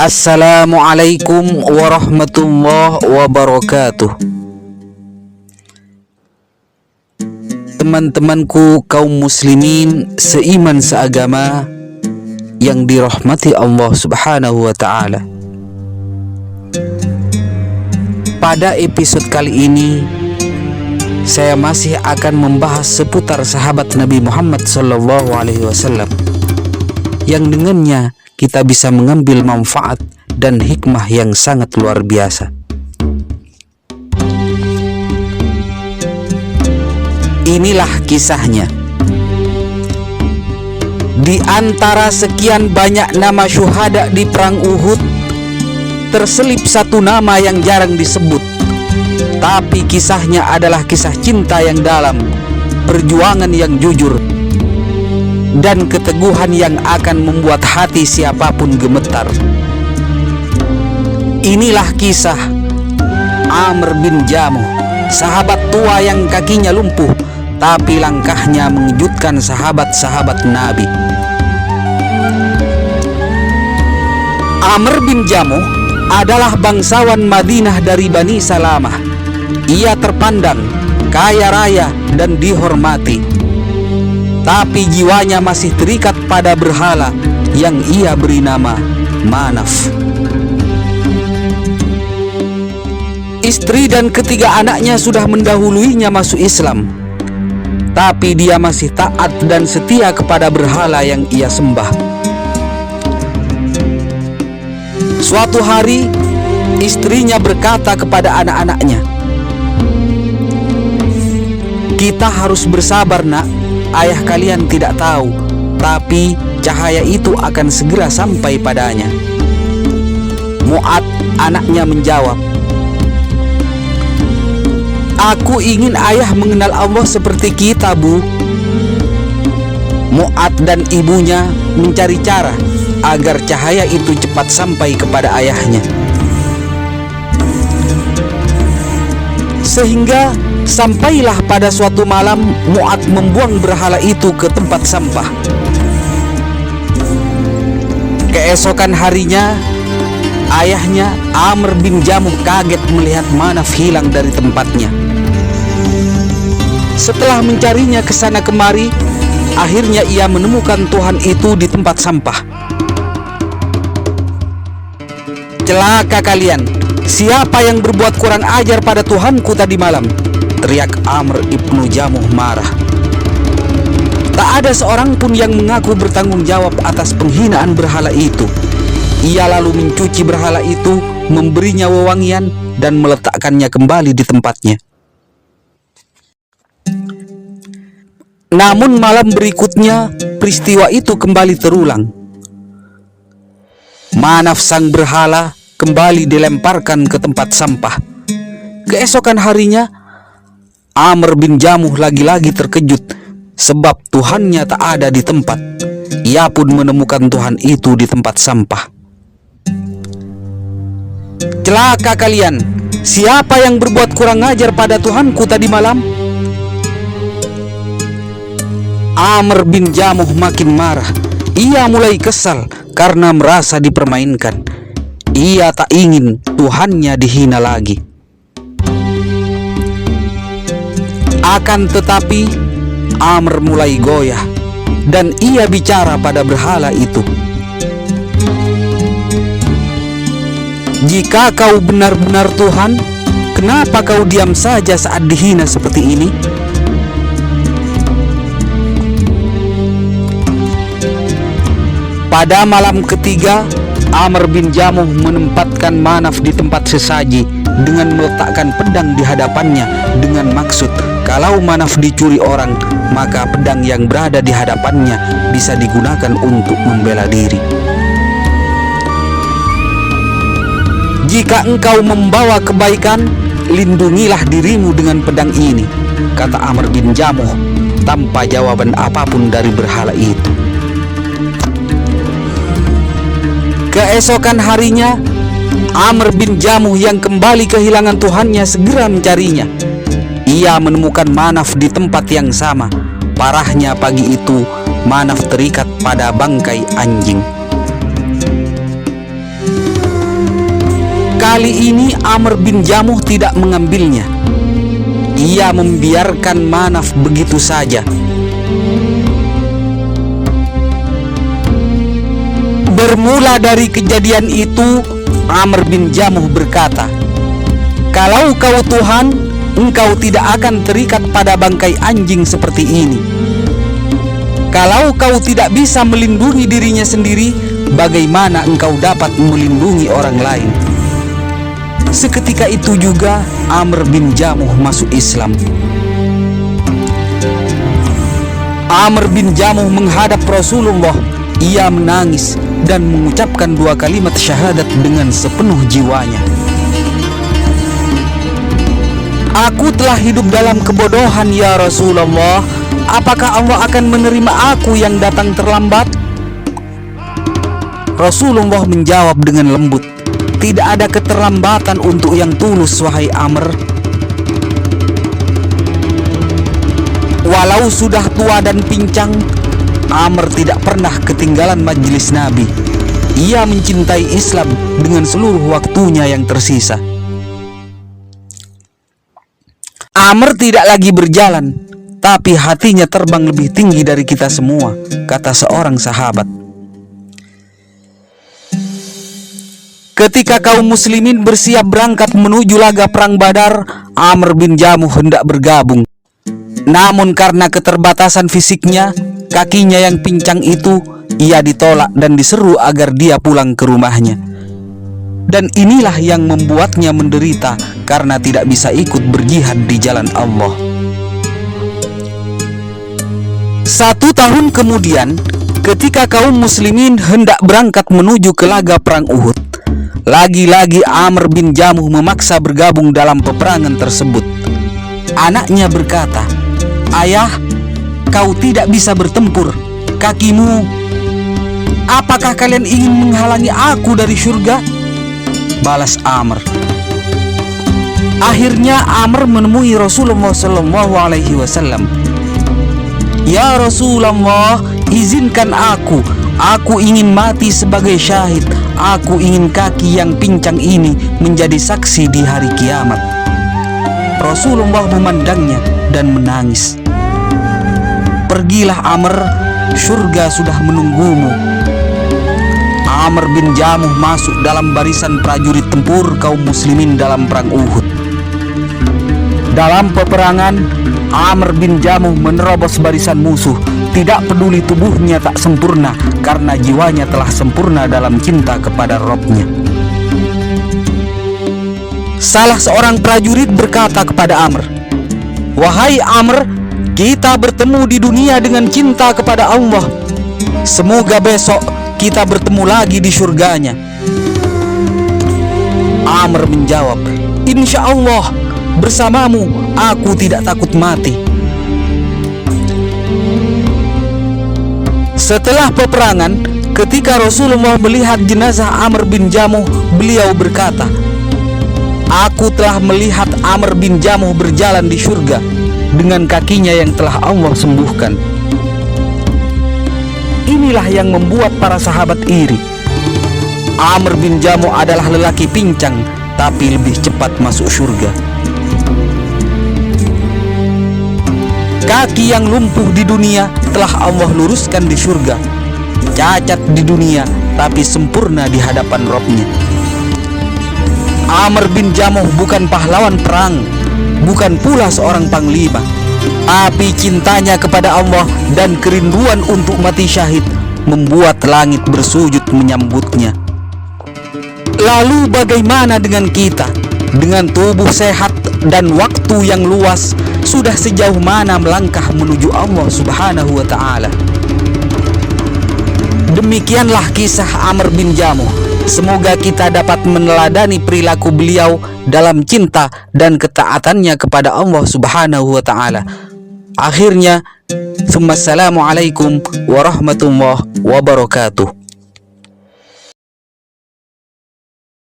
Assalamualaikum warahmatullahi wabarakatuh. Teman-temanku kaum muslimin seiman seagama yang dirahmati Allah Subhanahu wa ta'ala. Pada episode kali ini saya masih akan membahas seputar sahabat Nabi Muhammad SAW, yang dengannya kita bisa mengambil manfaat dan hikmah yang sangat luar biasa. Inilah kisahnya. Di antara sekian banyak nama syuhada di perang Uhud, terselip satu nama yang jarang disebut, tapi kisahnya adalah kisah cinta yang dalam, perjuangan yang jujur, dan keteguhan yang akan membuat hati siapapun gemetar. Inilah kisah Amr bin Jamuh, sahabat tua yang kakinya lumpuh, tapi langkahnya mengejutkan sahabat-sahabat Nabi. Amr bin Jamuh adalah bangsawan Madinah dari Bani Salamah. Ia terpandang, kaya raya, dan dihormati, tapi jiwanya masih terikat pada berhala yang ia beri nama Manaf. Istri dan ketiga anaknya sudah mendahuluinya masuk Islam, tapi dia masih taat dan setia kepada berhala yang ia sembah. Suatu hari, istrinya berkata kepada anak-anaknya, "Kita harus bersabar, nak. Ayah kalian tidak tahu, tapi cahaya itu akan segera sampai padanya." Mu'ad, anaknya, menjawab, "Aku ingin ayah mengenal Allah seperti kita, Bu." Mu'ad dan ibunya mencari cara agar cahaya itu cepat sampai kepada ayahnya, sehingga sampailah pada suatu malam Mu'ad membuang berhala itu ke tempat sampah. Keesokan harinya, ayahnya Amr bin Jamuh kaget melihat Manaf hilang dari tempatnya. Setelah mencarinya ke sana kemari, akhirnya ia menemukan Tuhan itu di tempat sampah. "Celaka kalian, siapa yang berbuat kurang ajar pada Tuhanku tadi malam?" teriak Amr ibnu Jamuh marah. Tak ada seorang pun yang mengaku bertanggung jawab atas penghinaan berhala itu. Ia lalu mencuci berhala itu, memberinya wewangian, dan meletakkannya kembali di tempatnya. Namun malam berikutnya, peristiwa itu kembali terulang. Manaf sang berhala kembali dilemparkan ke tempat sampah. Keesokan harinya, Amr bin Jamuh lagi-lagi terkejut sebab Tuhannya tak ada di tempat. Ia pun menemukan Tuhan itu di tempat sampah. "Celaka kalian, siapa yang berbuat kurang ajar pada Tuhanku tadi malam?" Amr bin Jamuh makin marah. Ia mulai kesal karena merasa dipermainkan. Ia tak ingin Tuhannya dihina lagi. Akan tetapi Amr mulai goyah dan ia bicara pada berhala itu, "Jika kau benar-benar Tuhan, kenapa kau diam saja saat dihina seperti ini?" Pada malam ketiga, Amr bin Jamuh menempatkan Manaf di tempat sesaji dengan meletakkan pedang di hadapannya dengan maksud kalau Manaf dicuri orang, maka pedang yang berada di hadapannya bisa digunakan untuk membela diri. "Jika engkau membawa kebaikan, lindungilah dirimu dengan pedang ini," kata Amr bin Jamuh tanpa jawaban apapun dari berhala itu. Keesokan harinya, Amr bin Jamuh yang kembali kehilangan Tuhannya segera mencarinya. Ia menemukan Manaf di tempat yang sama. Parahnya pagi itu, Manaf terikat pada bangkai anjing. Kali ini Amr bin Jamuh tidak mengambilnya. Ia membiarkan Manaf begitu saja. Bermula dari kejadian itu, Amr bin Jamuh berkata, "Kalau kau Tuhan, engkau tidak akan terikat pada bangkai anjing seperti ini. Kalau kau tidak bisa melindungi dirinya sendiri, bagaimana engkau dapat melindungi orang lain?" Seketika itu juga Amr bin Jamuh masuk Islam. Amr bin Jamuh menghadap Rasulullah. Ia menangis dan mengucapkan 2 kalimat syahadat dengan sepenuh jiwanya. "Aku telah hidup dalam kebodohan ya Rasulullah. Apakah Allah akan menerima aku yang datang terlambat?" Rasulullah menjawab dengan lembut, "Tidak ada keterlambatan untuk yang tulus, wahai Amr. Walau sudah tua dan pincang, Amr tidak pernah ketinggalan majelis Nabi. Ia mencintai Islam dengan seluruh waktunya yang tersisa." Amr tidak lagi berjalan, tapi hatinya terbang lebih tinggi dari kita semua, kata seorang sahabat. Ketika kaum muslimin bersiap berangkat menuju laga perang Badar, Amr bin Jamuh hendak bergabung. Namun karena keterbatasan fisiknya, kakinya yang pincang itu, ia ditolak dan diseru agar dia pulang ke rumahnya. Dan inilah yang membuatnya menderita karena tidak bisa ikut berjihad di jalan Allah. 1 tahun kemudian, ketika kaum muslimin hendak berangkat menuju ke laga perang Uhud, lagi-lagi Amr bin Jamuh memaksa bergabung dalam peperangan tersebut. Anaknya berkata, "Ayah, kau tidak bisa bertempur. Kakimu. Apakah kalian ingin menghalangi aku dari surga?" Balas Amr. Akhirnya Amr menemui Rasulullah SAW. "Ya Rasulullah, izinkan aku. Aku ingin mati sebagai syahid. Aku ingin kaki yang pincang ini menjadi saksi di hari kiamat." Rasulullah memandangnya dan menangis. "Pergilah Amr, surga sudah menunggumu." Amr bin Jamuh masuk dalam barisan prajurit tempur kaum muslimin dalam perang Uhud. Dalam peperangan, Amr bin Jamuh menerobos barisan musuh. Tidak peduli tubuhnya tak sempurna, karena jiwanya telah sempurna dalam cinta kepada Rabb-Nya. Salah seorang prajurit berkata kepada Amr, "Wahai Amr, kita bertemu di dunia dengan cinta kepada Allah. Semoga besok kita bertemu lagi di surganya." Amr menjawab, "Insya Allah, bersamamu aku tidak takut mati." Setelah peperangan, ketika Rasulullah melihat jenazah Amr bin Jamuh, beliau berkata, "Aku telah melihat Amr bin Jamuh berjalan di surga dengan kakinya yang telah Allah sembuhkan." Inilah yang membuat para sahabat iri. Amr bin Jamuh adalah lelaki pincang, tapi lebih cepat masuk surga. Kaki yang lumpuh di dunia telah Allah luruskan di surga. Cacat di dunia, tapi sempurna di hadapan Rabb-Nya. Amr bin Jamuh bukan pahlawan perang, bukan pula seorang panglima, tapi cintanya kepada Allah dan kerinduan untuk mati syahid membuat langit bersujud menyambutnya. Lalu bagaimana dengan kita? Dengan tubuh sehat dan waktu yang luas, sudah sejauh mana melangkah menuju Allah Subhanahu wa Ta'ala? Demikianlah kisah Amr bin Jamuh. Semoga kita dapat meneladani perilaku beliau dalam cinta dan ketaatannya kepada Allah Subhanahu wa Ta'ala. Akhirnya, Assalamualaikum warahmatullahi wabarakatuh.